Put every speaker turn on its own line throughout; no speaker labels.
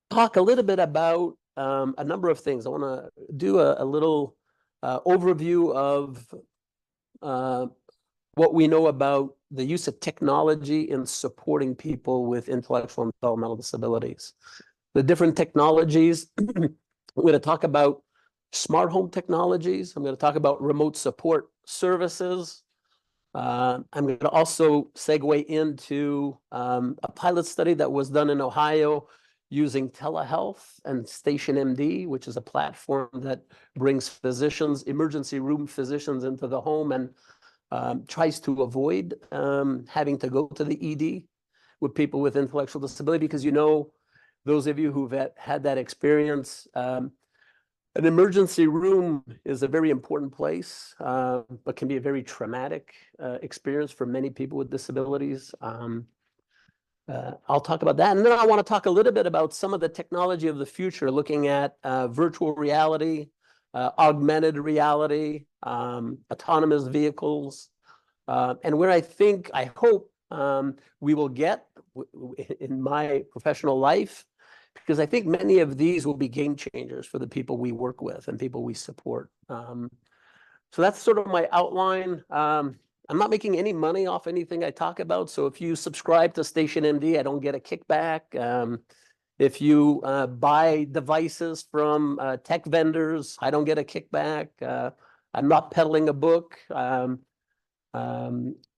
talk a little bit about a number of things. I want to do a little overview of what we know about the use of technology in supporting people with intellectual and developmental disabilities. The different technologies. We're going to talk about smart home technologies. I'm going to talk about remote support services. I'm going to also segue into a pilot study that was done in Ohio using telehealth and Station MD, which is a platform that brings physicians, emergency room physicians into the home and tries to avoid having to go to the ED with people with intellectual disability, because those of you who've had that experience, an emergency room is a very important place, but can be a very traumatic experience for many people with disabilities. I'll talk about that. And then I want to talk a little bit about some of the technology of the future, looking at virtual reality, augmented reality, autonomous vehicles, and where I hope we will get in my professional life, because I think many of these will be game changers for the people we work with and people we support. So that's sort of my outline. I'm not making any money off anything I talk about. So if you subscribe to Station MD, I don't get a kickback. If you buy devices from tech vendors, I don't get a kickback. I'm not peddling a book.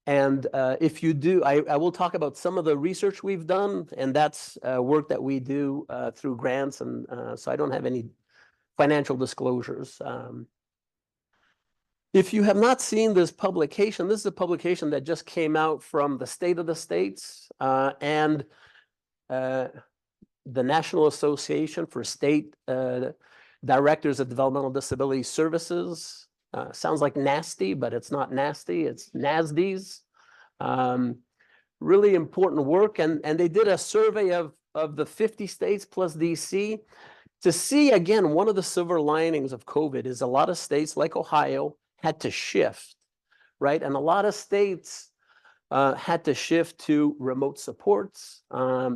And if you do, I will talk about some of the research we've done, and that's work that we do through grants, and so I don't have any financial disclosures. If you have not seen this publication, this is a publication that just came out from the State of the States and the National Association for State Directors of Developmental Disability Services. Sounds like nasty, but it's not nasty. It's NASDs. Really important work. And they did a survey of the 50 states plus DC to see, again, one of the silver linings of COVID is a lot of states like Ohio had to shift, right? And a lot of states had to shift to remote supports,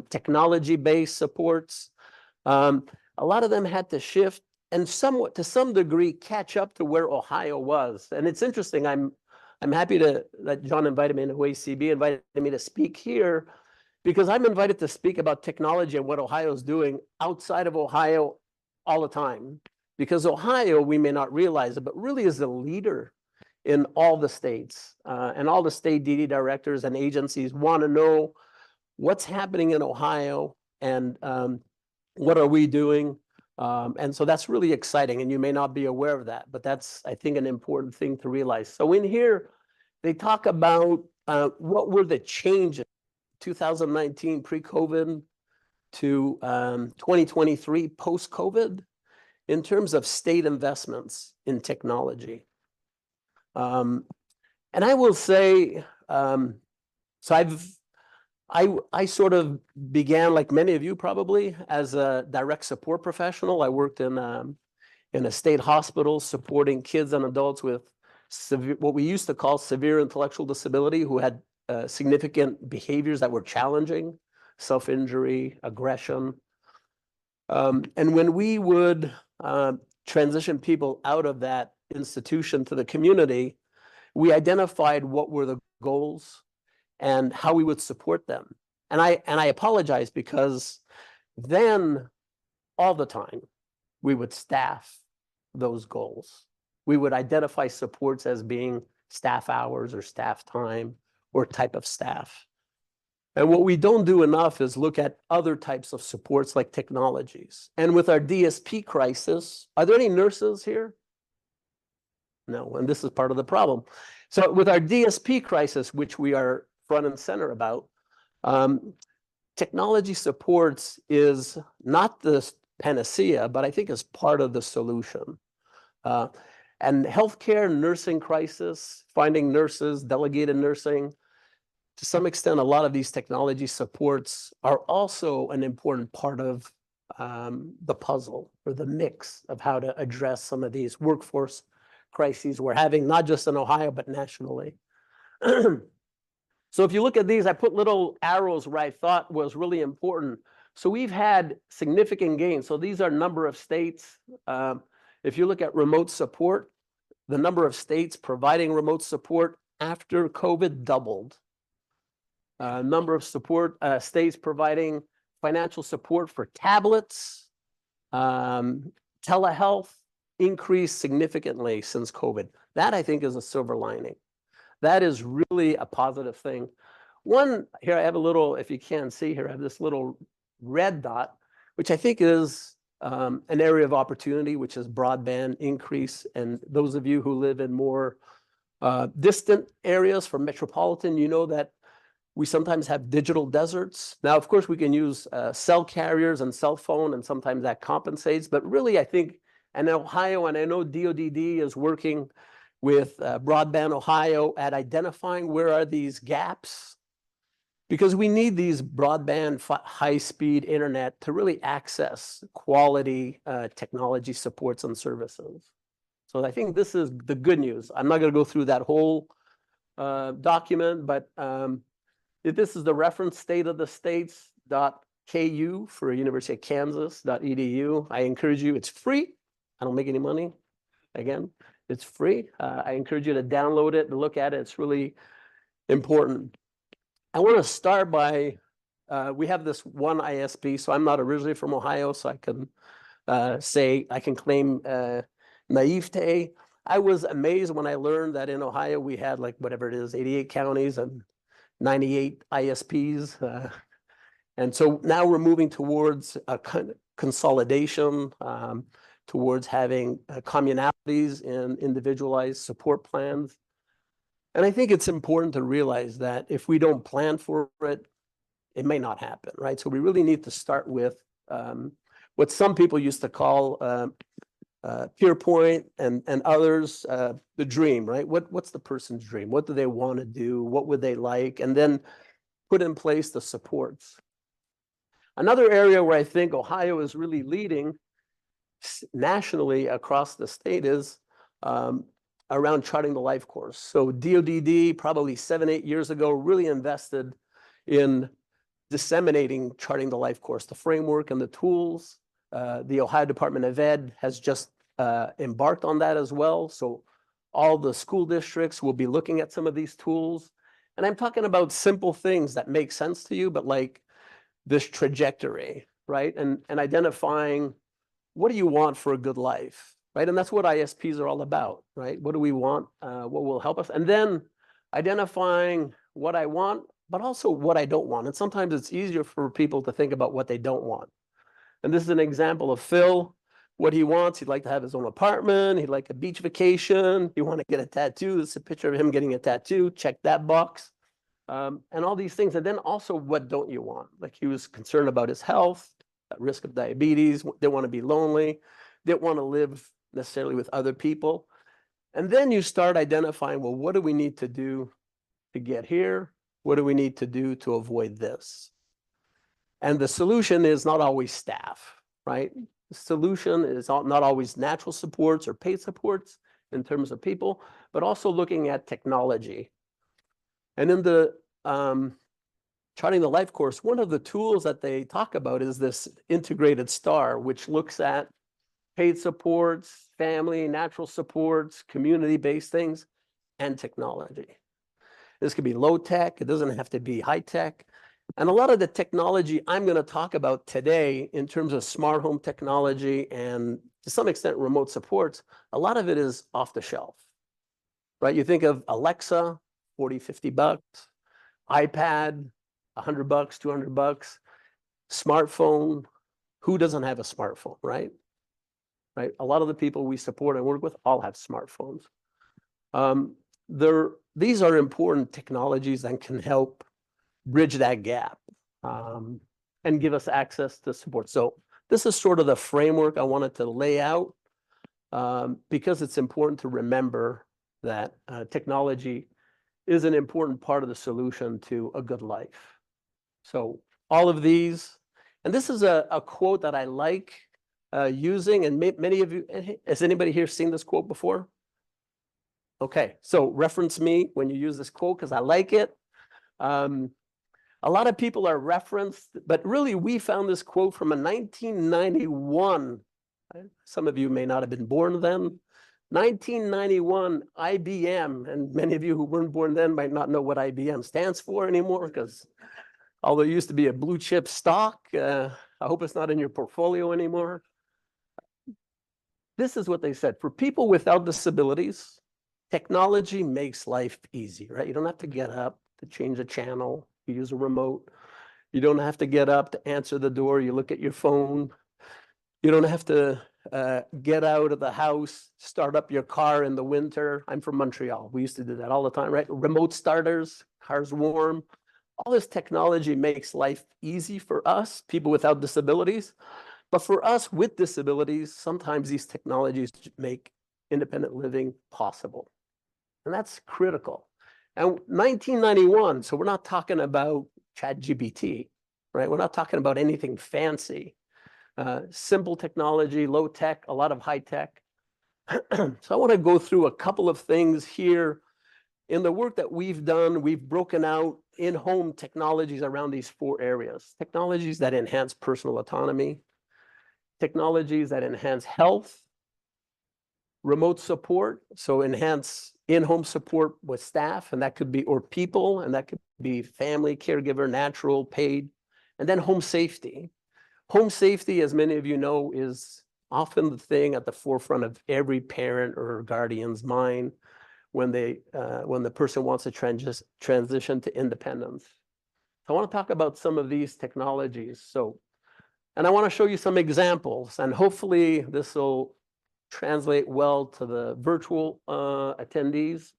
technology-based supports. A lot of them had to shift and somewhat, to some degree, catch up to where Ohio was. And it's interesting. I'm happy that John invited me, and OACB invited me to speak here, because I'm invited to speak about technology and what Ohio is doing outside of Ohio all the time. Because Ohio, we may not realize it, but really is a leader in all the states, and all the state DD directors and agencies want to know what's happening in Ohio and what are we doing. And so that's really exciting, and you may not be aware of that, but that's, I think, an important thing to realize. So in here, they talk about what were the changes 2019 pre-COVID to 2023 post-COVID in terms of state investments in technology. And I will say, so I sort of began, like many of you probably, as a direct support professional. I worked in a state hospital supporting kids and adults with what we used to call severe intellectual disability, who had significant behaviors that were challenging, self-injury, aggression. And when we would transition people out of that institution to the community, we identified what were the goals and how we would support them. And I apologize, because then all the time we would staff those goals. We would identify supports as being staff hours or staff time or type of staff. And what we don't do enough is look at other types of supports like technologies. And with our DSP crisis, are there any nurses here? No, and this is part of the problem. So with our DSP crisis, which we are front and center about, technology supports is not the panacea, but I think is part of the solution. And healthcare, nursing crisis, finding nurses, delegated nursing, to some extent, a lot of these technology supports are also an important part of the puzzle, or the mix of how to address some of these workforce crises we're having, not just in Ohio, but nationally. So if you look at these, I put little arrows where I thought was really important. So we've had significant gains. So these are number of states. If you look at remote support, the number of states providing remote support after COVID doubled. Number of states providing financial support for tablets, telehealth increased significantly since COVID. That, I think, is a silver lining. That is really a positive thing. One, here I have a little, if you can see here, I have this little red dot, which I think is an area of opportunity, which is broadband increase. And those of you who live in more distant areas from metropolitan, you know that we sometimes have digital deserts. Now, of course, we can use cell carriers and cell phone, and sometimes that compensates. But really, I think, and Ohio, and I know DODD is working with Broadband Ohio at identifying where are these gaps, because we need these broadband high-speed internet to really access quality technology supports and services. So I think this is the good news. I'm not going to go through that whole document, but this is the reference stateofthestates.ku for University of Kansas.edu. I encourage you, it's free. I don't make any money. Again, it's free. I encourage you to download it and look at it. It's really important. I want to start by, we have this one ISP, so I'm not originally from Ohio, so I can say, I can claim naivete. I was amazed when I learned that in Ohio we had like whatever it is, 88 counties and 98 ISPs. And so now we're moving towards a consolidation, towards having communalities and individualized support plans. And I think it's important to realize that if we don't plan for it, it may not happen, right? So we really need to start with what some people used to call Peerpoint and others, the dream, right? What's the person's dream? What do they want to do? What would they like? And then put in place the supports. Another area where I think Ohio is really leading nationally across the state is around charting the life course. So DODD probably 7-8 years ago really invested in disseminating charting the life course, the framework and the tools. The Ohio Department of Ed has just embarked on that as well. So all the school districts will be looking at some of these tools. And I'm talking about simple things that make sense to you, but like this trajectory, right? And identifying what do you want for a good life, right? And that's what ISPs are all about, right? What do we want? What will help us? And then identifying what I want, but also what I don't want. And sometimes it's easier for people to think about what they don't want. And this is an example of Phil, what he wants. He'd like to have his own apartment. He'd like a beach vacation. He want to get a tattoo. This is a picture of him getting a tattoo. Check that box. And all these things. And then also, what don't you want? Like he was concerned about his health, at risk of diabetes, didn't want to be lonely, didn't want to live necessarily with other people. And then you start identifying, well, what do we need to do to get here? What do we need to do to avoid this? And the solution is not always staff, right? The solution is not always natural supports or paid supports in terms of people, but also looking at technology. And in the charting the life course, one of the tools that they talk about is this integrated star, which looks at paid supports, family, natural supports, community-based things, and technology. This could be low tech. It doesn't have to be high tech. And a lot of the technology I'm going to talk about today in terms of smart home technology and to some extent remote supports, a lot of it is off the shelf, right? You think of Alexa, 40, 50 bucks, iPad, 100 bucks, 200 bucks, smartphone. Who doesn't have a smartphone, right? Right. A lot of the people we support and work with all have smartphones. These are important technologies that can help bridge that gap and give us access to support. So this is sort of the framework I wanted to lay out because it's important to remember that technology is an important part of the solution to a good life. So all of these, and this is a quote that I like using, and many of you, has anybody here seen this quote before? Okay, so reference me when you use this quote because I like it. A A lot of people are referenced, but really we found this quote from a 1991. Some of you may not have been born then. 1991 IBM, and many of you who weren't born then might not know what IBM stands for anymore, because although it used to be a blue chip stock, I hope it's not in your portfolio anymore. This is what they said: for people without disabilities, technology makes life easy, right? You don't have to get up to change a channel. You use a remote. You don't have to get up to answer the door. You look at your phone. You don't have to get out of the house, start up your car in the winter. I'm from Montreal. We used to do that all the time, right? Remote starters, cars warm. All this technology makes life easy for us, people without disabilities. But for us with disabilities, sometimes these technologies make independent living possible. And that's critical. And 1991, so we're not talking about ChatGPT, right? We're not talking about anything fancy. Simple technology, low tech, a lot of high tech. So I want to go through a couple of things here. In the work that we've done, we've broken out in-home technologies around these 4 areas. Technologies that enhance personal autonomy, technologies that enhance health, remote support, so enhance in-home support with staff, and that could be, or people, and that could be family, caregiver, natural, paid, and then home safety. Home safety, as many of you know, is often the thing at the forefront of every parent or guardian's mind when the person wants to transition to independence. So I want to talk about some of these technologies. And I want to show you some examples, and hopefully this will translate well to the virtual attendees.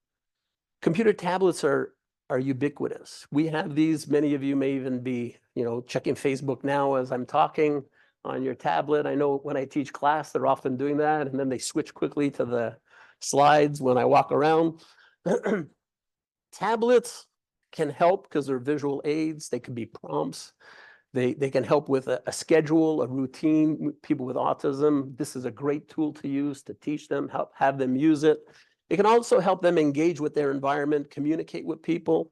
Computer tablets are ubiquitous. We have these. Many of you may even be, checking Facebook now as I'm talking on your tablet. I know when I teach class, they're often doing that, and then they switch quickly to the slides when I walk around. Tablets can help because they're visual aids. They can be prompts. They can help with a schedule, a routine. People with autism, this is a great tool to use to teach them, have them use it. It can also help them engage with their environment, communicate with people.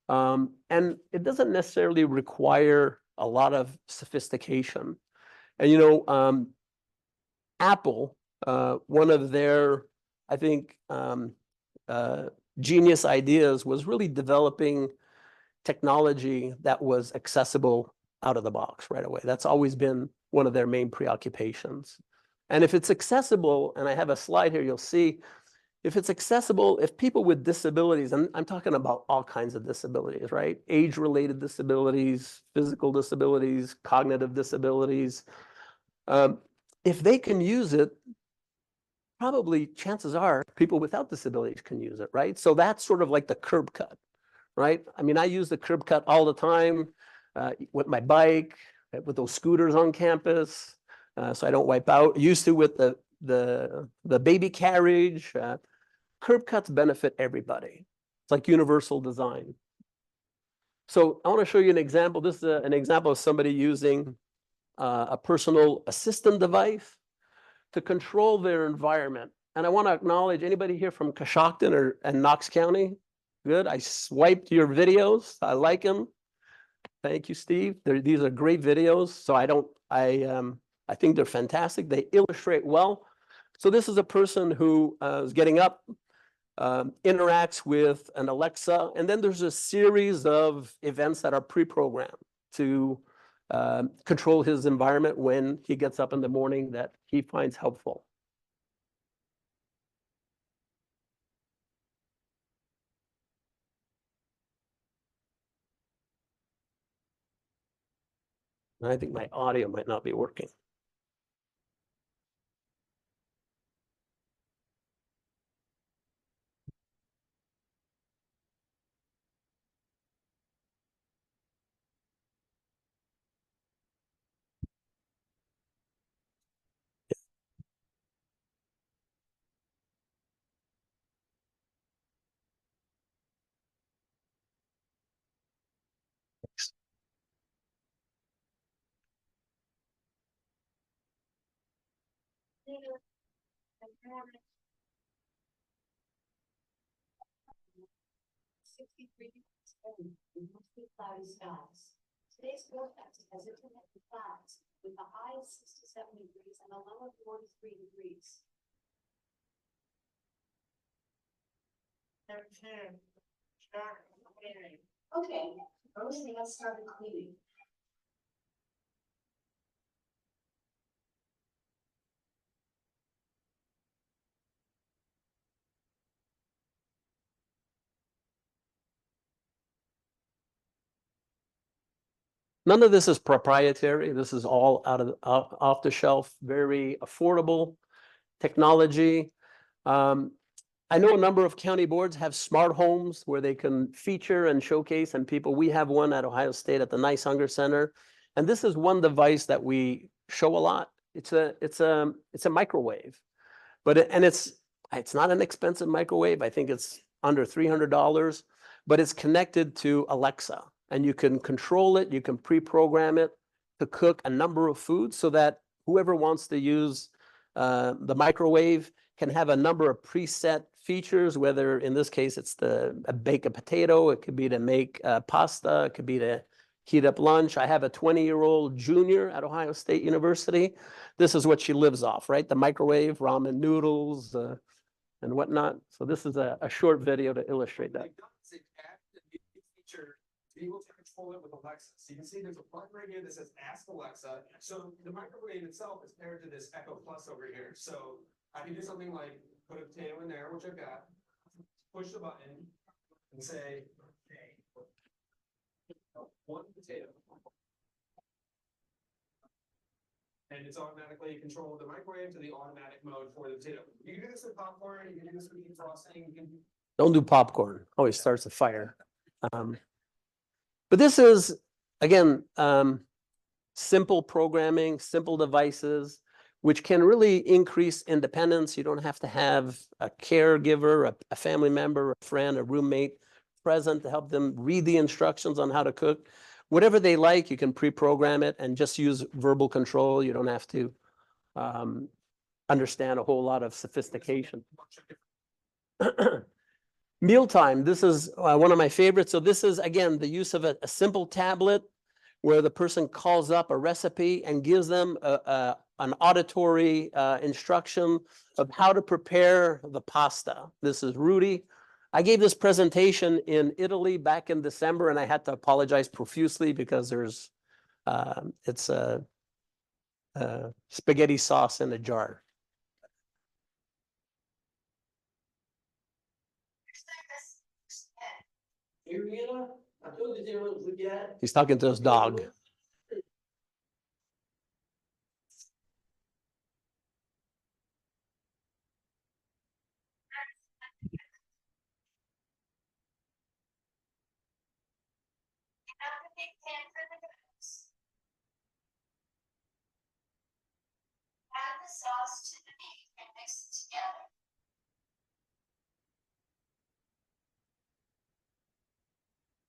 And it doesn't necessarily require a lot of sophistication. And Apple, one of their, I think, genius ideas was really developing technology that was accessible out of the box right away. That's always been one of their main preoccupations. And if it's accessible, and I have a slide here, you'll see, if it's accessible, if people with disabilities, and I'm talking about all kinds of disabilities, right? Age-related disabilities, physical disabilities, cognitive disabilities. If they can use it, probably chances are people without disabilities can use it, right? So that's sort of like the curb cut, right? I mean, I use the curb cut all the time with my bike, with those scooters on campus, so I don't wipe out. Used to with the baby carriage. Curb cuts benefit everybody. It's like universal design. So I want to show you an example. This is an example of somebody using a personal assistant device to control their environment. And I want to acknowledge anybody here from Coshocton and Knox County. Good. I swiped your videos. I like them. Thank you, Steve. These are great videos. So I think they're fantastic. They illustrate well. So this is a person who is getting up, interacts with an Alexa, and then there's a series of events that are pre-programmed to control his environment when he gets up in the morning that he finds helpful. I think my audio might not be working.
with mostly cloudy skies. Today's forecast has intermittent clouds with a high of 67 degrees and a low of 43 degrees. Okay, Rosie, let's start cleaning.
None of this is proprietary. This is all out of off the shelf, very affordable technology. I know a number of county boards have smart homes where they can feature and showcase, and people, we have one at Ohio State at the Nice Hunger Center. And this is one device that we show a lot. It's a microwave, but it's not an expensive microwave. I think it's under $300, but it's connected to Alexa, and you can control it. You can pre-program it to cook a number of foods so that whoever wants to use the microwave can have a number of preset features, whether in this case it's bake a potato, it could be to make pasta, it could be to heat up lunch. I have a 20-year-old junior at Ohio State University. This is what she lives off, right? The microwave, ramen noodles, and whatnot. So this is a short video to illustrate that.
Be able to control it with Alexa. So you can see there's a button right here that says Ask Alexa. So the microwave itself is paired to this Echo Plus over here. So I can do something like put a potato in there, which I've got, push the button and say, okay, one potato. And it's automatically controlled the microwave to the automatic mode for the potato. You can do this with popcorn, you can do this with meat frosting, you can.
Don't do popcorn. Always starts a fire. But this is, again, simple programming, simple devices, which can really increase independence. You don't have to have a caregiver, a family member, a friend, a roommate present to help them read the instructions on how to cook. Whatever they like, you can pre-program it and just use verbal control. You don't have to understand a whole lot of sophistication. Mealtime, this is one of my favorites. So this is, again, the use of a simple tablet where the person calls up a recipe and gives them an auditory instruction of how to prepare the pasta. This is Rudy. I gave this presentation in Italy back in December, and I had to apologize profusely because it's a spaghetti sauce in a jar. He's talking to his dog.
Add the sauce to the meat and mix it together.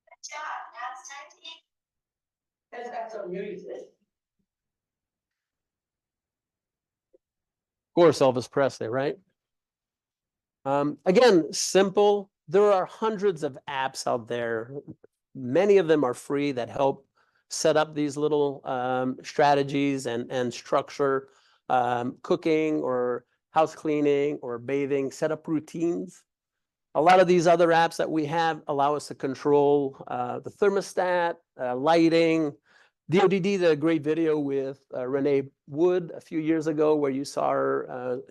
Good job. Now it's time to eat. That's amazing.
Of course, Elvis Presley, right? Again, simple. There are hundreds of apps out there. Many of them are free that help set up these little strategies and structure cooking or house cleaning or bathing, set up routines. A lot of these other apps that we have allow us to control the thermostat, lighting. DODD did a great video with Renee Wood a few years ago where you saw her.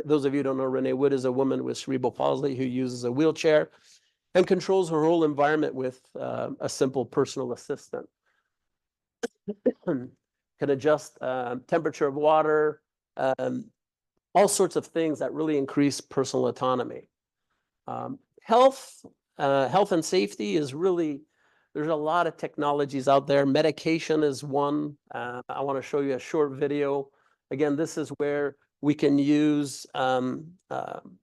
Those of you who don't know, Renee Wood is a woman with cerebral palsy who uses a wheelchair and controls her whole environment with a simple personal assistant. Can adjust temperature of water, all sorts of things that really increase personal autonomy. Health and safety is really, there's a lot of technologies out there. Medication is one. I want to show you a short video. Again, this is where we can use a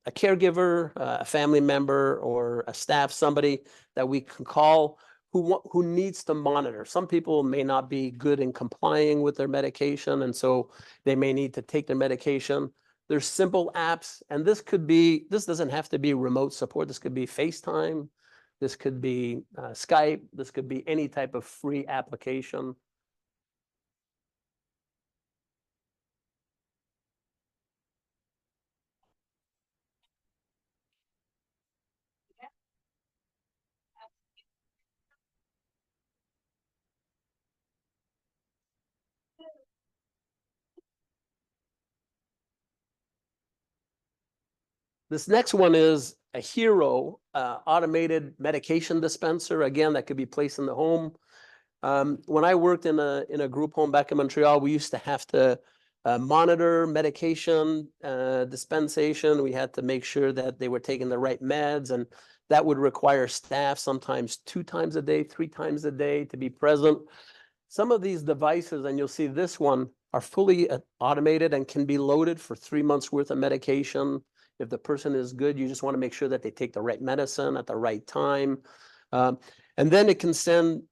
caregiver, a family member, or a staff, somebody that we can call who needs to monitor. Some people may not be good in complying with their medication, and so they may need to take their medication. There's simple apps, and this doesn't have to be remote support. This could be FaceTime. This could be Skype. This could be any type of free application. This next one is a Hero automated medication dispenser. Again, that could be placed in the home. When I worked in a group home back in Montreal, we used to have to monitor medication dispensation. We had to make sure that they were taking the right meds, and that would require staff sometimes 2 times a day, 3 times a day to be present. Some of these devices, and you'll see this one, are fully automated and can be loaded for 3 months worth of medication. If the person is good, you just want to make sure that they take the right medicine at the right time. And then it can send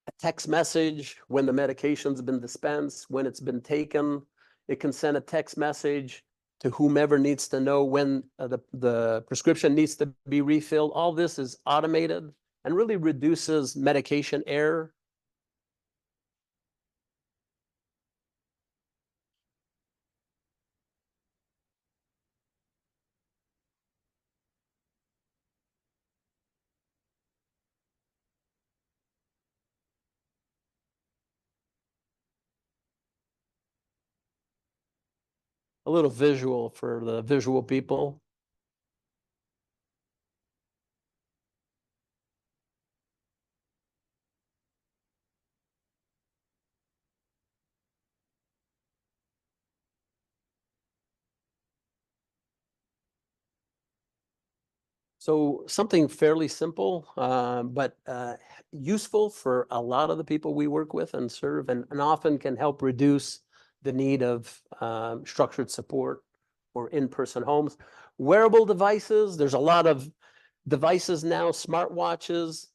a text message when the medication's been dispensed, when it's been taken. It can send a text message to whomever needs to know when the prescription needs to be refilled. All this is automated and really reduces medication error. A little visual for the visual people. So something fairly simple, but useful for a lot of the people we work with and serve, and often can help reduce the need of structured support or in-person homes. Wearable devices, there's a lot of devices now, smartwatches,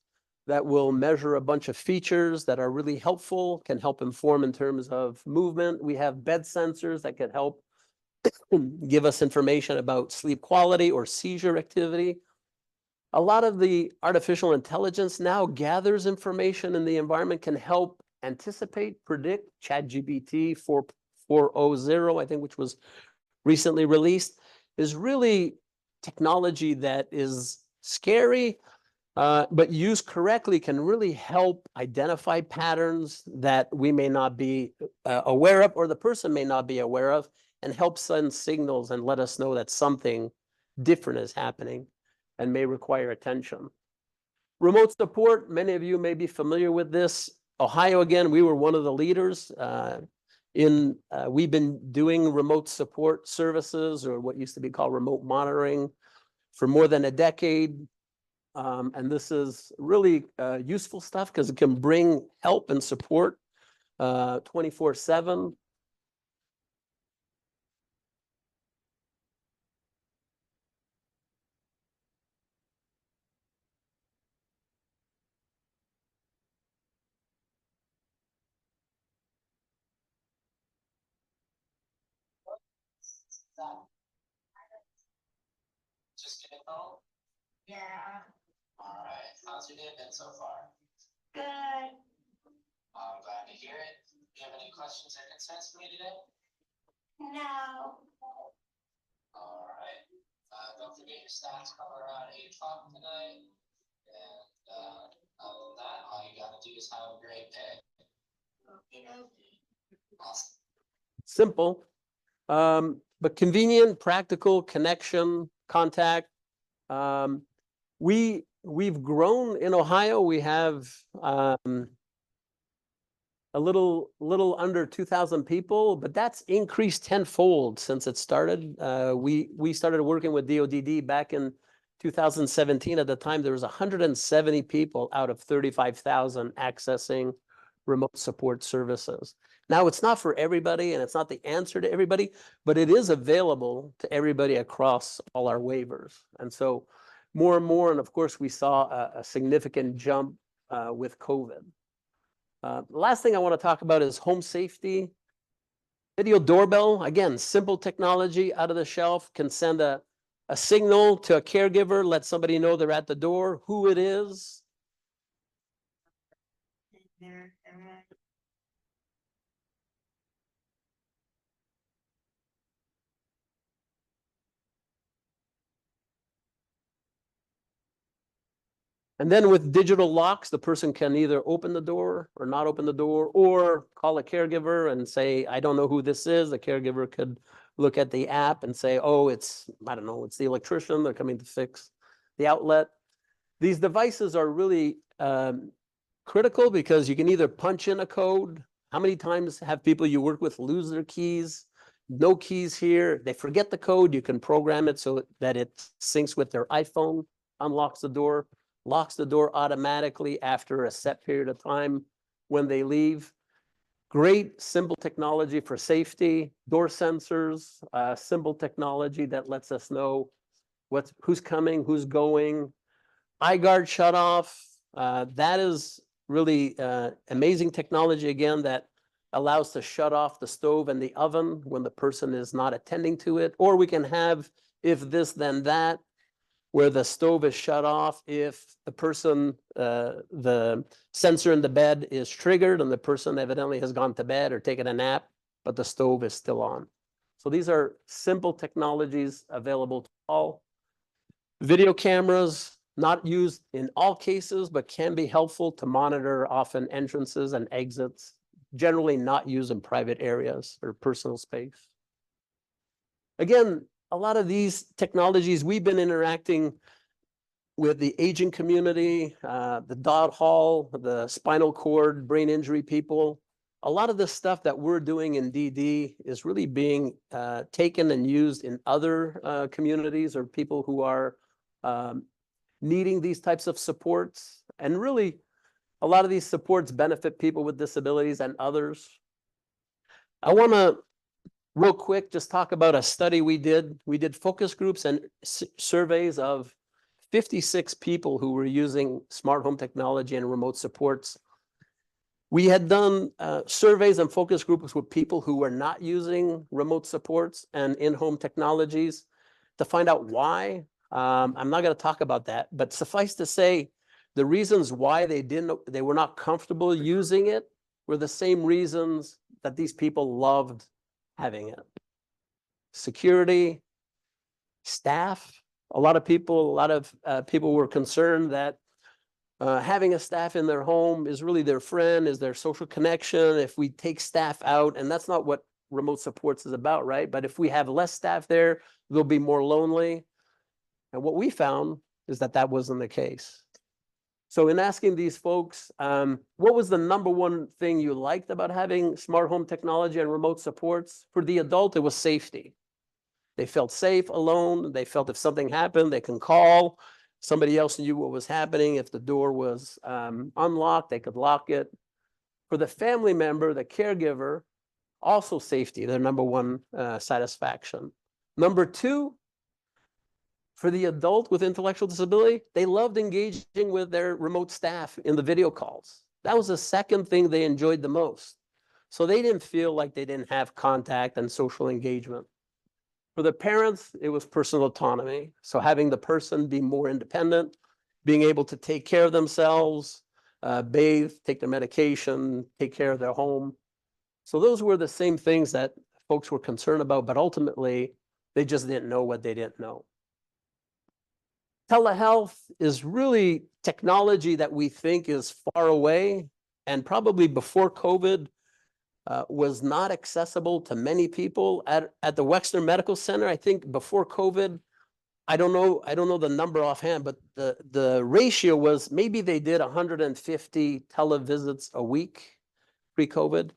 that will measure a bunch of features that are really helpful, can help inform in terms of movement. We have bed sensors that can help give us information about sleep quality or seizure activity. A lot of the artificial intelligence now gathers information in the environment, can help anticipate, predict. ChatGPT 4.0, I think, which was recently released, is really technology that is scary, but used correctly can really help identify patterns that we may not be aware of, or the person may not be aware of, and help send signals and let us know that something different is happening and may require attention. Remote support, many of you may be familiar with this. Ohio, again, we were one of the leaders we've been doing remote support services, or what used to be called remote monitoring, for more than a decade. And this is really useful stuff because it can bring help and support 24/7.
Just getting home?
Yeah,
All right. How's your day been so far?
good.
I'm glad to hear it. Do you have any questions or concerns for me today?
No.
All right. Don't forget your stats come around 8 o'clock tonight. And other than that, all you got to do is have a great day. Awesome.
Simple, but convenient, practical, connection, contact. We've grown in Ohio. We have a little under 2,000 people, but that's increased tenfold since it started. We started working with DODD back in 2017. At the time, there was 170 people out of 35,000 accessing remote support services. Now, it's not for everybody, and it's not the answer to everybody, but it is available to everybody across all our waivers. And so more and more, and of course, we saw a significant jump with COVID. The last thing I want to talk about is home safety. Video doorbell, again, simple technology out of the shelf, can send a a signal to a caregiver, let somebody know they're at the door, who it is. And then with digital locks, the person can either open the door or not open the door, or call a caregiver and say, I don't know who this is. The caregiver could look at the app and say, oh, it's, I don't know, it's the electrician. They're coming to fix the outlet. These devices are really critical because you can either punch in a code. How many times have people you work with lose their keys? No keys here. They forget the code. You can program it so that it syncs with their iPhone, unlocks the door, locks the door automatically after a set period of time when they leave. Great simple technology for safety, door sensors, simple technology that lets us know who's coming, who's going. Eye guard shut off. That is really amazing technology, again, that allows to shut off the stove and the oven when the person is not attending to it. Or we can have if this, then that, where the stove is shut off if the person, the sensor in the bed is triggered and the person evidently has gone to bed or taken a nap, but the stove is still on. So these are simple technologies available to all. Video cameras, not used in all cases, but can be helpful to monitor often entrances and exits, generally not used in private areas or personal space. Again, a lot of these technologies, we've been interacting with the aging community, the Dodd Hall, the spinal cord, brain injury people. A lot of the stuff that we're doing in DD is really being taken and used in other communities or people who are needing these types of supports. And really, a lot of these supports benefit people with disabilities and others. I want to real quick just talk about a study we did. We did focus groups and surveys of 56 people who were using smart home technology and remote supports. We had done surveys and focus groups with people who were not using remote supports and in-home technologies to find out why. I'm not going to talk about that, but suffice to say, the reasons why they were not comfortable using it were the same reasons that these people loved having it. Security, staff. A lot of people were concerned that having a staff in their home is really their friend, is their social connection. If we take staff out, and that's not what remote supports is about, right? But if we have less staff there, they'll be more lonely. And what we found is that that wasn't the case. So in asking these folks, what was the number one thing you liked about having smart home technology and remote supports? For the adult, it was safety. They felt safe alone. They felt if something happened, they can call. Somebody else knew what was happening. If the door was unlocked, they could lock it. For the family member, the caregiver, also safety, their number one satisfaction. Number two, for the adult with intellectual disability, they loved engaging with their remote staff in the video calls. That was the second thing they enjoyed the most. So they didn't feel like they didn't have contact and social engagement. For the parents, it was personal autonomy. So having the person be more independent, being able to take care of themselves, bathe, take their medication, take care of their home. So those were the same things that folks were concerned about, but ultimately, they just didn't know what they didn't know. Telehealth is really technology that we think is far away and probably before COVID was not accessible to many people at the Wexner Medical Center. I think before COVID, I don't know the number offhand, but the ratio was maybe they did 150 televisits a week pre-COVID.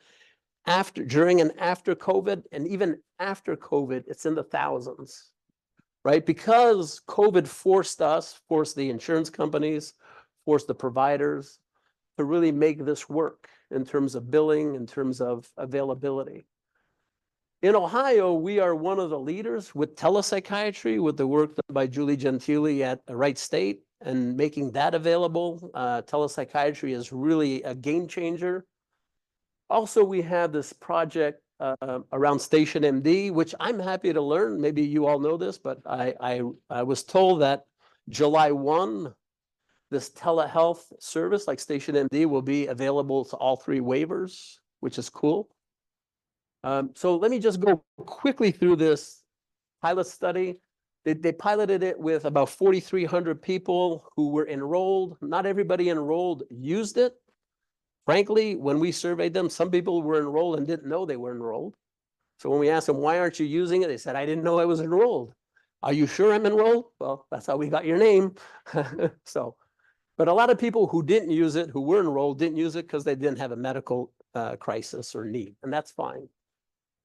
During and after COVID, and even after COVID, it's in the thousands. Right? Because COVID forced the insurance companies, forced the providers to really make this work in terms of billing, in terms of availability. In Ohio, we are one of the leaders with telepsychiatry, with the work done by Julie Gentili at Wright State and making that available. Telepsychiatry is really a game changer. Also, we have this project around Station MD, which I'm happy to learn. Maybe you all know this, but I was told that July 1, this telehealth service like Station MD will be available to all 3 waivers, which is cool. So let me just go quickly through this pilot study. They piloted it with about 4,300 people who were enrolled. Not everybody enrolled used it. Frankly, when we surveyed them, some people were enrolled and didn't know they were enrolled. So when we asked them, why aren't you using it? They said, I didn't know I was enrolled. Are you sure I'm enrolled? Well, that's how we got your name. So, but a lot of people who didn't use it, who were enrolled, didn't use it because they didn't have a medical crisis or need, and that's fine.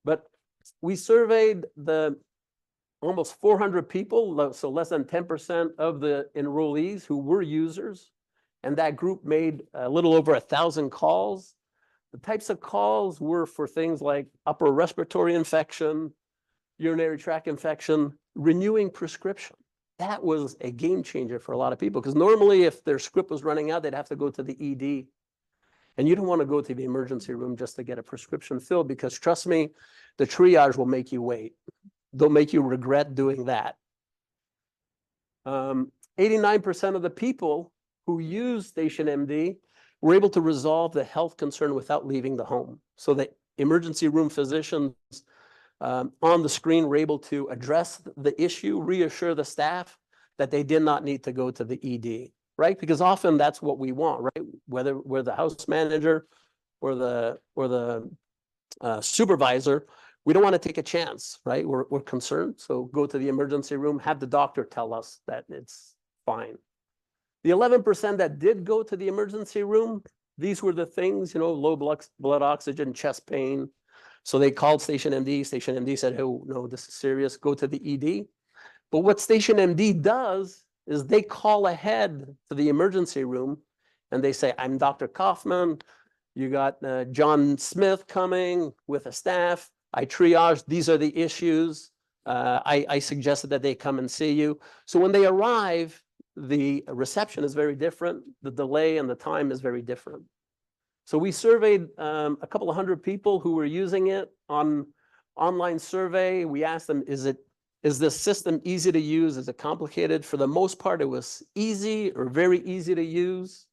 But we surveyed the almost 400 people, so less than 10% of the enrollees who were users. And that group made a little over 1,000 calls. The types of calls were for things like upper respiratory infection, urinary tract infection, renewing prescription. That was a game changer for a lot of people, because normally if their script was running out, they'd have to go to the ED. And you don't want to go to the emergency room just to get a prescription filled, because trust me, the triage will make you wait. They'll make you regret doing that. 89% of the people who use Station MD were able to resolve the health concern without leaving the home. So the emergency room physicians on the screen were able to address the issue, reassure the staff that they did not need to go to the ED, right? Because often that's what we want, right? Whether we're the house manager or the supervisor, we don't want to take a chance, right? We're concerned. So go to the emergency room, have the doctor tell us that it's fine. The 11% that did go to the emergency room, these were the things, you know, low blood oxygen, chest pain. So they called Station MD. Station MD said, oh, no, this is serious. Go to the ED. But what Station MD does is they call ahead to the emergency room and they say, I'm Dr. Kaufman. You got John Smith coming with a staff. I triage. These are the issues. I suggested that they come and see you. So when they arrive, the reception is very different. The delay and the time is very different. So we surveyed a couple of hundred people who were using it on online survey. We asked them, is this system easy to use? Is it complicated? For the most part, it was easy or very easy to use.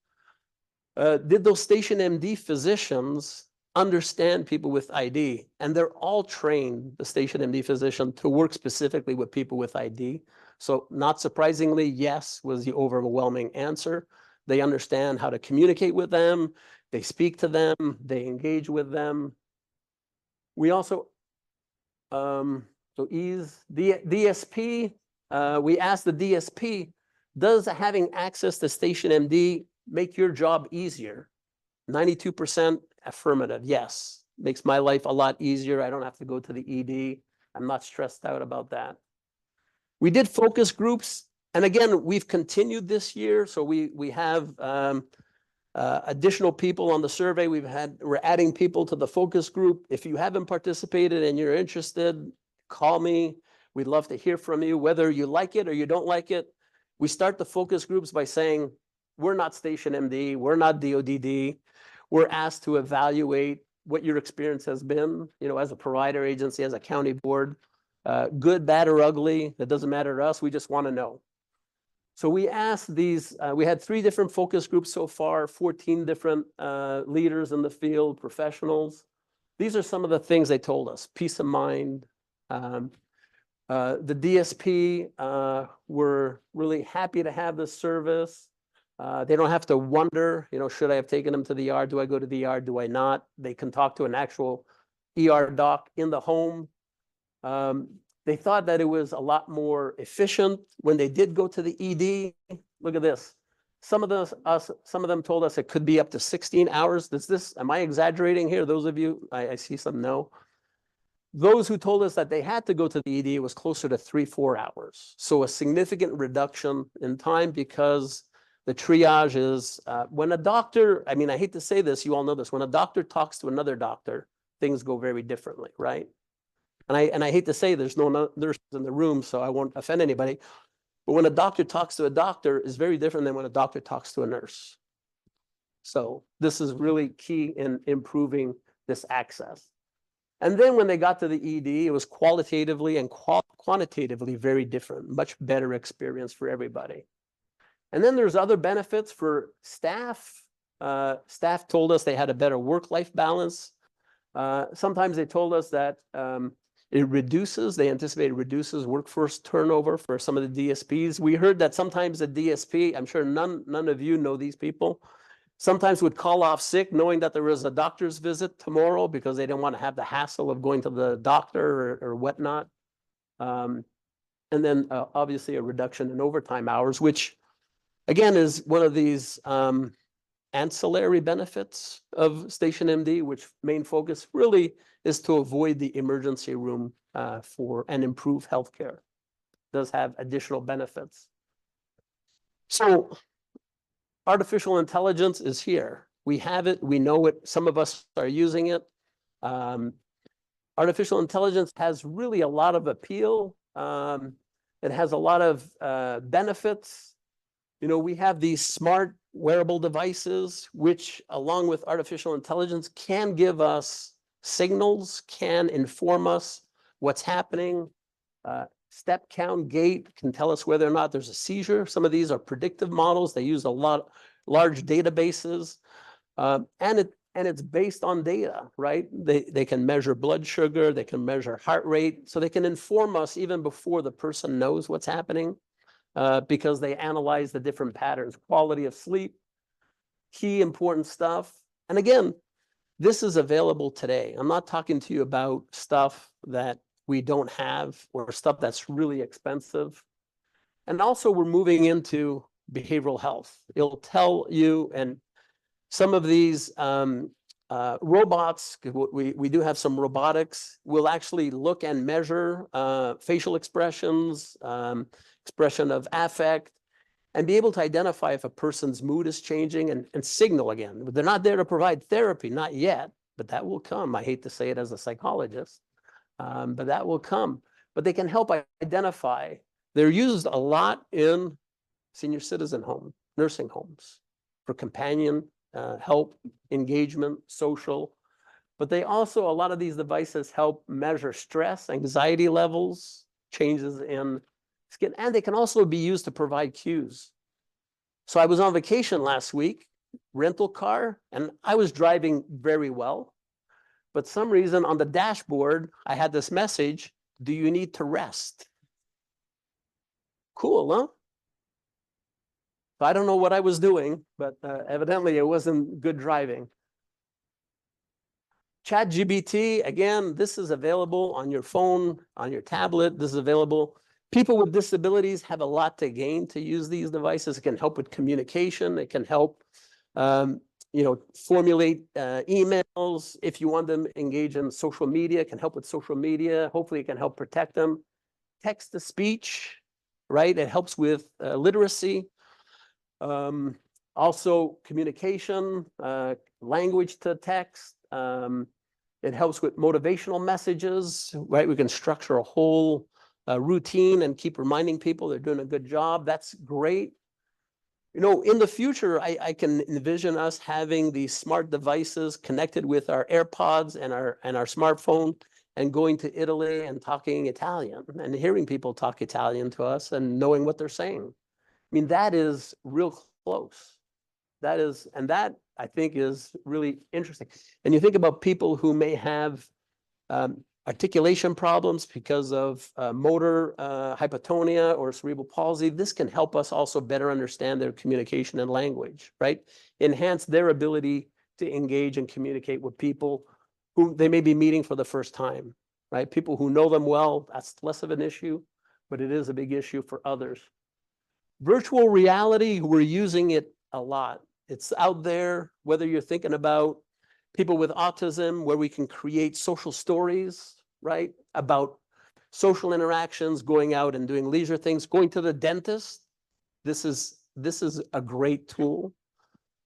Did those Station MD physicians understand people with ID? And they're all trained, the Station MD physician, to work specifically with people with ID. So not surprisingly, yes was the overwhelming answer. They understand how to communicate with them. They speak to them. They engage with them. We also, DSP, we asked the DSP, does having access to Station MD make your job easier? 92% affirmative, yes. Makes my life a lot easier. I don't have to go to the ED. I'm not stressed out about that. We did focus groups. And again, we've continued this year. So we have additional people on the survey. We're adding people to the focus group. If you haven't participated and you're interested, call me. We'd love to hear from you, whether you like it or you don't like it. We start the focus groups by saying, we're not Station MD, we're not DODD. We're asked to evaluate what your experience has been, you know, as a provider agency, as a county board, good, bad, or ugly. It doesn't matter to us. We just want to know. So we asked these, we had 3 different focus groups so far, 14 different leaders in the field, professionals. These are some of the things they told us: peace of mind. The DSP were really happy to have this service. They don't have to wonder, you know, should I have taken them to the ER? Do I go to the ER? Do I not? They can talk to an actual ER doc in the home. They thought that it was a lot more efficient when they did go to the ED. Look at this. Some of them told us it could be up to 16 hours. Am I exaggerating here? Those of you, I see some no. Those who told us that they had to go to the ED was closer to 3-4 hours. So a significant reduction in time, because the triage is, when a doctor, I mean, I hate to say this, you all know this, when a doctor talks to another doctor, things go very differently, right? And I hate to say there's no nurses in the room, so I won't offend anybody. But when a doctor talks to a doctor, is very different than when a doctor talks to a nurse. So this is really key in improving this access. And then when they got to the ED, it was qualitatively and quantitatively very different, much better experience for everybody. And then there's other benefits for staff. Staff told us they had a better work-life balance. Sometimes they told us that they anticipate it reduces workforce turnover for some of the DSPs. We heard that sometimes the DSP, I'm sure none of you know these people, sometimes would call off sick knowing that there was a doctor's visit tomorrow because they didn't want to have the hassle of going to the doctor or whatnot. And then obviously a reduction in overtime hours, which again is one of these ancillary benefits of Station MD, which main focus really is to avoid the emergency room and improve healthcare. Does have additional benefits. So artificial intelligence is here. We have it, we know it, some of us are using it. Artificial intelligence has really a lot of appeal. It has a lot of benefits. You know, we have these smart wearable devices, which along with artificial intelligence can give us signals, can inform us what's happening. Step count, gait can tell us whether or not there's a seizure. Some of these are predictive models. They use a lot, large databases, and it's based on data, right? They can measure blood sugar, they can measure heart rate, so they can inform us even before the person knows what's happening, because they analyze the different patterns, quality of sleep, key important stuff. And again, this is available today. I'm not talking to you about stuff that we don't have or stuff that's really expensive. And also we're moving into behavioral health. It'll tell you, and some of these robots, we do have some robotics, will actually look and measure facial expressions, expression of affect, and be able to identify if a person's mood is changing and signal again. They're not there to provide therapy, not yet, but that will come. I hate to say it as a psychologist, but that will come. But they can help identify. They're used a lot in senior citizen homes, nursing homes, for companion help, engagement, social. But they also, a lot of these devices help measure stress, anxiety levels, changes in skin, and they can also be used to provide cues. So I was on vacation last week, rental car, and I was driving very well. But some reason on the dashboard, I had this message, do you need to rest? Cool, huh? So I don't know what I was doing, but evidently it wasn't good driving. ChatGPT, again, this is available on your phone, on your tablet. This is available. People with disabilities have a lot to gain to use these devices. It can help with communication. It can help, formulate emails. If you want them engage in social media, it can help with social media. Hopefully it can help protect them. Text to speech, right? It helps with literacy. Also communication, language to text. It helps with motivational messages, right? We can structure a whole routine and keep reminding people they're doing a good job. That's great. You know, in the future, I can envision us having these smart devices connected with our AirPods and our smartphone and going to Italy and talking Italian and hearing people talk Italian to us and knowing what they're saying. I mean, that is real close. That is, and that I think is really interesting. And you think about people who may have articulation problems because of motor hypotonia or cerebral palsy. This can help us also better understand their communication and language, right? Enhance their ability to engage and communicate with people who they may be meeting for the first time, right? People who know them well, that's less of an issue, but it is a big issue for others. Virtual reality, we're using it a lot. It's out there, whether you're thinking about people with autism, where we can create social stories, right? About social interactions, going out and doing leisure things, going to the dentist. This is a great tool.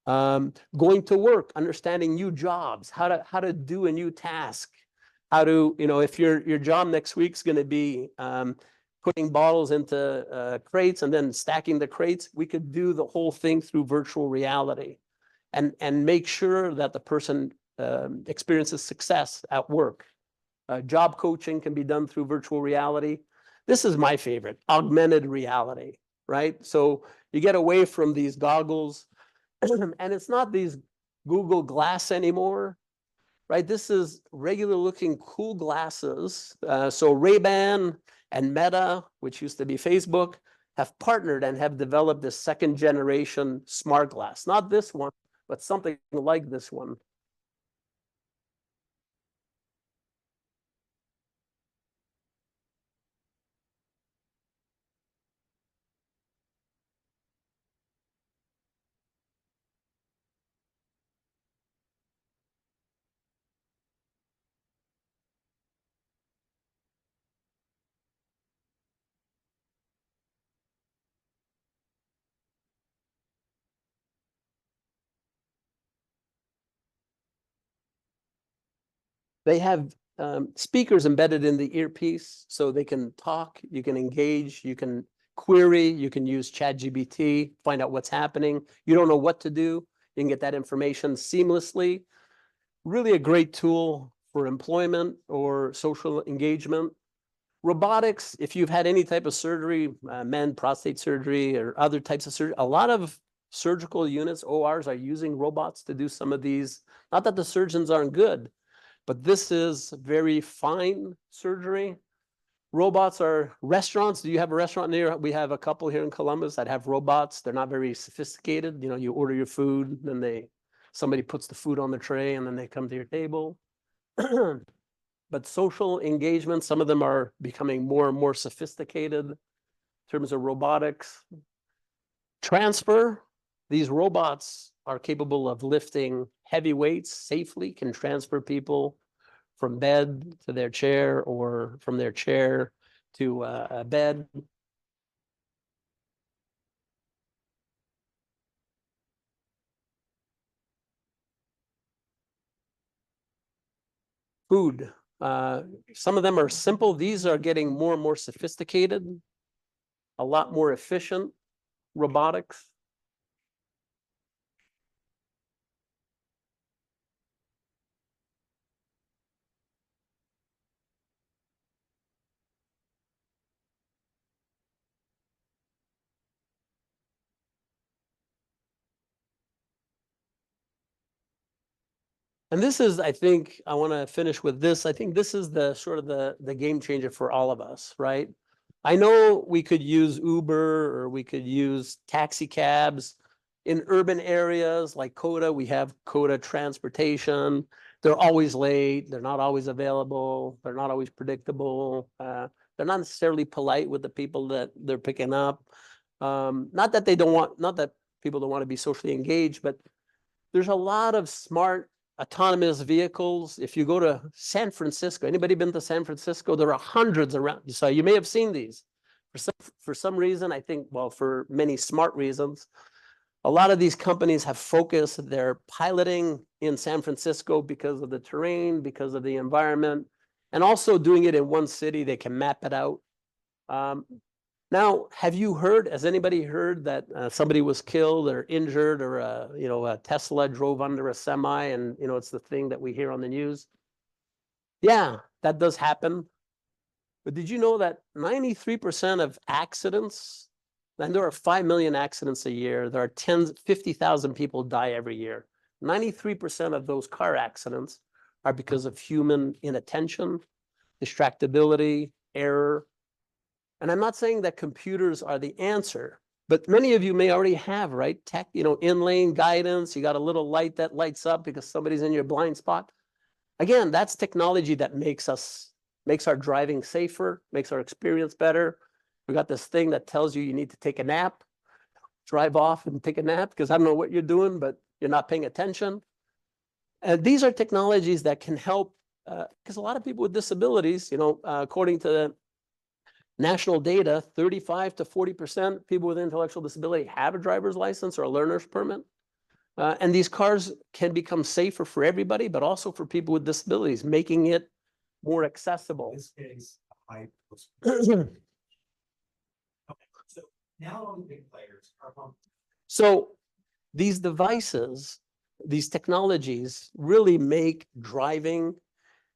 Going to work, understanding new jobs, how to do a new task, how to, if your job next week's going to be putting bottles into crates and then stacking the crates, we could do the whole thing through virtual reality and make sure that the person experiences success at work. Job coaching can be done through virtual reality. This is my favorite, augmented reality, right? So you get away from these goggles and it's not these Google Glass anymore, right? This is regular looking cool glasses. So Ray-Ban and Meta, which used to be Facebook, have partnered and have developed this second generation smart glass. Not this one, but something like this one. They have speakers embedded in the earpiece so they can talk, you can engage, you can query, you can use ChatGPT, find out what's happening. You don't know what to do, you can get that information seamlessly. Really a great tool for employment or social engagement. Robotics, if you've had any type of surgery, men, prostate surgery, or other types of surgery, a lot of surgical units, ORs, are using robots to do some of these. Not that the surgeons aren't good, but this is very fine surgery. Robots are restaurants. Do you have a restaurant near? We have a couple here in Columbus that have robots. They're not very sophisticated. You know, you order your food, then somebody puts the food on the tray, and then they come to your table. But social engagement, some of them are becoming more and more sophisticated in terms of robotics. Transfer, these robots are capable of lifting heavy weights safely, can transfer people from bed to their chair or from their chair to a bed. Food, some of them are simple. These are getting more and more sophisticated, a lot more efficient robotics. And this is, I think, I want to finish with this. I think this is the sort of the game changer for all of us, right? I know we could use Uber or we could use taxi cabs in urban areas like Coda. We have Coda transportation. They're always late. They're not always available. They're not always predictable. They're not necessarily polite with the people that they're picking up. Not that people don't want to be socially engaged, but there's a lot of smart autonomous vehicles. If you go to San Francisco, anybody been to San Francisco? There are hundreds around. So you may have seen these. For some reason, I think, well, for many smart reasons, a lot of these companies have focused their piloting in San Francisco because of the terrain, because of the environment, and also doing it in one city, they can map it out. Now, has anybody heard that somebody was killed or injured or a Tesla drove under a semi and, it's the thing that we hear on the news? Yeah, that does happen. But did you know that 93% of accidents, and there are 5 million accidents a year, there are 50,000 people die every year. 93% of those car accidents are because of human inattention, distractibility, error. And I'm not saying that computers are the answer, but many of you may already have, right? Tech, in-lane guidance, you got a little light that lights up because somebody's in your blind spot. Again, that's technology that makes our driving safer, makes our experience better. We got this thing that tells you need to take a nap, drive off and take a nap because I don't know what you're doing, but you're not paying attention. And these are technologies that can help because a lot of people with disabilities, according to the national data, 35 to 40% people with intellectual disability have a driver's license or a learner's permit. And these cars can become safer for everybody, but also for people with disabilities, making it more accessible.
In this case, height was. Okay, so now all the big players are on.
So these devices, these technologies really make driving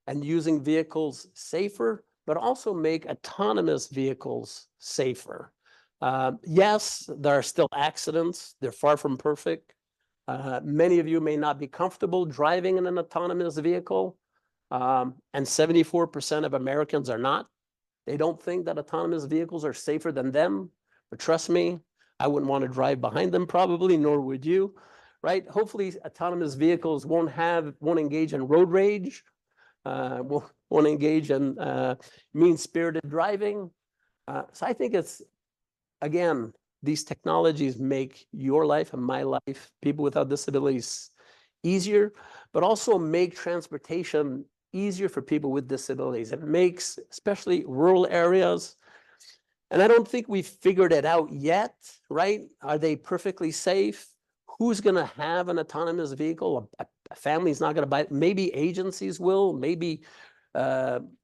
and using vehicles safer, but also make autonomous vehicles safer. Yes, there are still accidents. They're far from perfect. Many of you may not be comfortable driving in an autonomous vehicle, and 74% of Americans are not. They don't think that autonomous vehicles are safer than them, but trust me, I wouldn't want to drive behind them probably, nor would you, right? Hopefully, autonomous vehicles won't engage in road rage, won't engage in mean-spirited driving. So I think it's, again, these technologies make your life and my life, people without disabilities, easier, but also make transportation easier for people with disabilities. It makes, especially rural areas, and I don't think we've figured it out yet, right? Are they perfectly safe? Who's going to have an autonomous vehicle? A family's not going to buy it. Maybe agencies will, maybe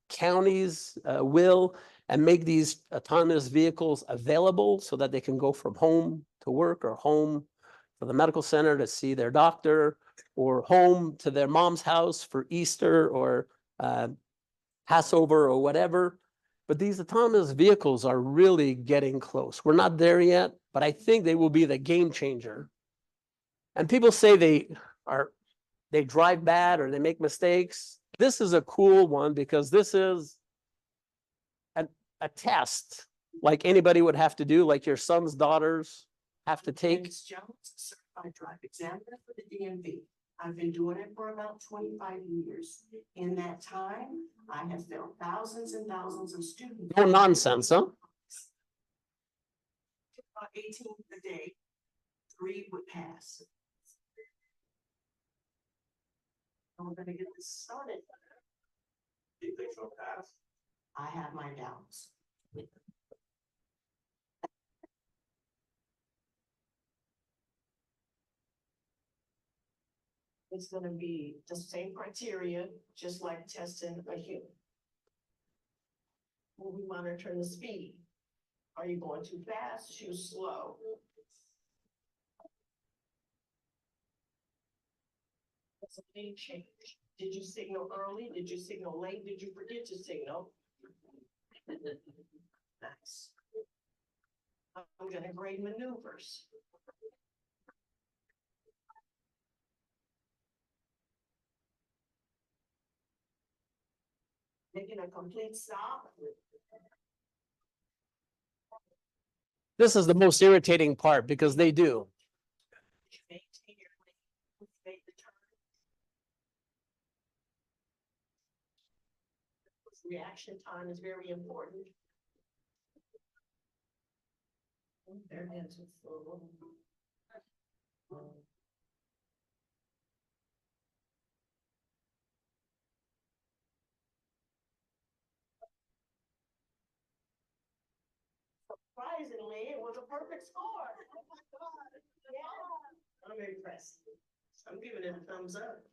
counties will, and make these autonomous vehicles available so that they can go from home to work or home to the medical center to see their doctor, or home to their mom's house for Easter or Passover or whatever. But these autonomous vehicles are really getting close. We're not there yet, but I think they will be the game changer. And people say they drive bad or they make mistakes. This is a cool one because this is a test like anybody would have to do, like your son's daughters have to take.
Dennis Jones, certified drive examiner for the DMV. I've been doing it for about 25 years. In that time, I have failed thousands and thousands of students.
No nonsense, huh?
About 18 a day, 3 would pass. I'm gonna get this started.
Do you think she'll pass?
I have my doubts. It's gonna be the same criteria, just like testing a human. Will we monitor the speed? Are you going too fast, too slow? That's a big change. Did you signal early? Did you signal late? Did you forget to signal? Nice. I'm gonna grade maneuvers. Making a complete stop.
This is the most irritating part because they do.
Maintain your lane, make the turn. Reaction time is very important. Their hands are full. Surprisingly, it was a perfect score. Oh my God. Yeah. I'm impressed. I'm giving it a thumbs up.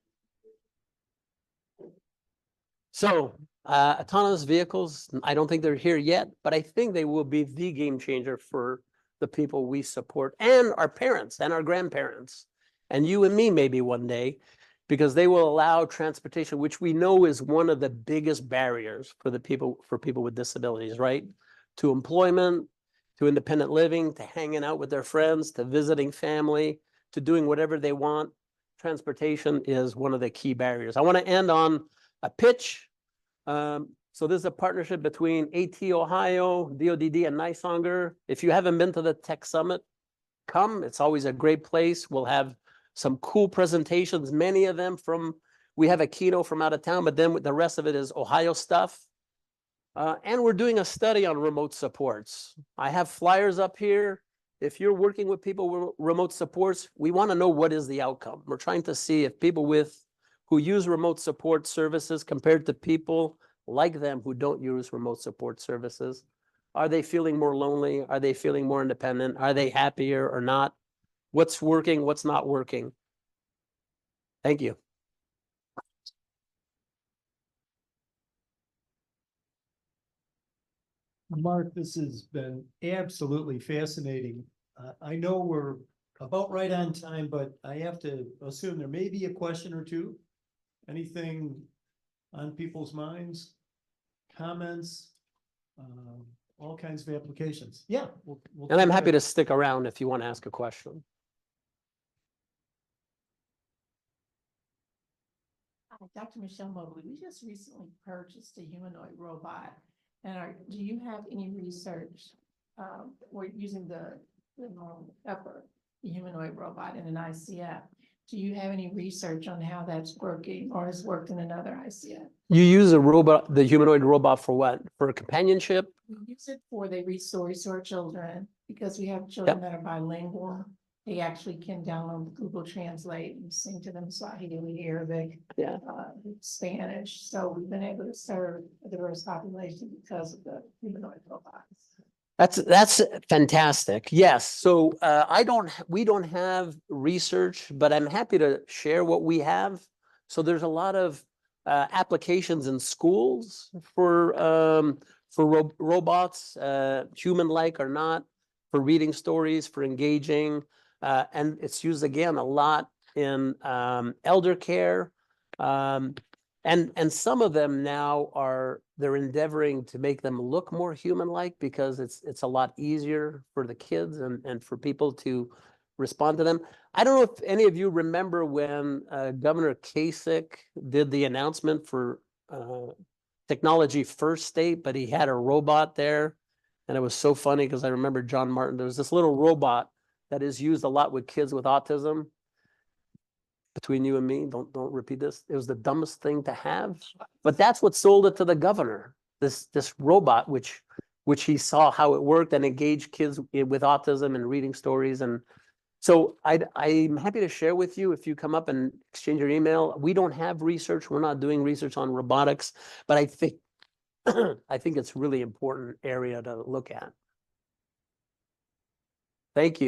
So autonomous vehicles, I don't think they're here yet, but I think they will be the game changer for the people we support and our parents and our grandparents and you and me maybe one day, because they will allow transportation, which we know is one of the biggest barriers for people with disabilities, right? To employment, to independent living, to hanging out with their friends, to visiting family, to doing whatever they want. Transportation is one of the key barriers. I want to end on a pitch. So this is a partnership between AT Ohio, DODD, and Nisonger. If you haven't been to the Tech Summit, come. It's always a great place. We'll have some cool presentations, many of them we have a keynote from out of town, but then the rest of it is Ohio stuff. And we're doing a study on remote supports. I have flyers up here. If you're working with people with remote supports, we want to know what is the outcome. We're trying to see if people who use remote support services compared to people like them who don't use remote support services, are they feeling more lonely? Are they feeling more independent? Are they happier or not? What's working? What's not working? Thank you.
Mark, this has been absolutely fascinating. I know we're about right on time, but I have to assume there may be a question or two. Anything on people's minds, comments, all kinds of applications. Yeah. we'll
And I'm
take
happy
that.
to stick around if you want to ask a question.
Hi, Dr. Michelle Mobley, we just recently purchased a humanoid robot. And do you have any research? We're using the effort, the humanoid robot in an ICF. Do you have any research on how that's working or has worked in another ICF?
You use a robot, the humanoid robot for what? For companionship?
We use it for they read stories to our children because we have children that are bilingual. They actually can download Google Translate and sing to them Swahili, Arabic,
Yeah.
Spanish. So we've been able to serve a diverse population because of the humanoid robots.
That's fantastic. Yes. So we don't have research, but I'm happy to share what we have. So there's a lot of applications in schools for robots, human-like or not, for reading stories, for engaging, and it's used again a lot in elder care. And some of them now they're endeavoring to make them look more human-like because it's a lot easier for the kids and for people to respond to them. I don't know if any of you remember when Governor Kasich did the announcement for Technology First State, but he had a robot there. And it was so funny because I remember John Martin, there was this little robot that is used a lot with kids with autism. Between you and me, don't repeat this. It was the dumbest thing to have, but that's what sold it to the governor. This robot, which he saw how it worked and engaged kids with autism and reading stories. And so I'm happy to share with you if you come up and exchange your email. We don't have research. We're not doing research on robotics, but I think it's really important area to look at. Thank you.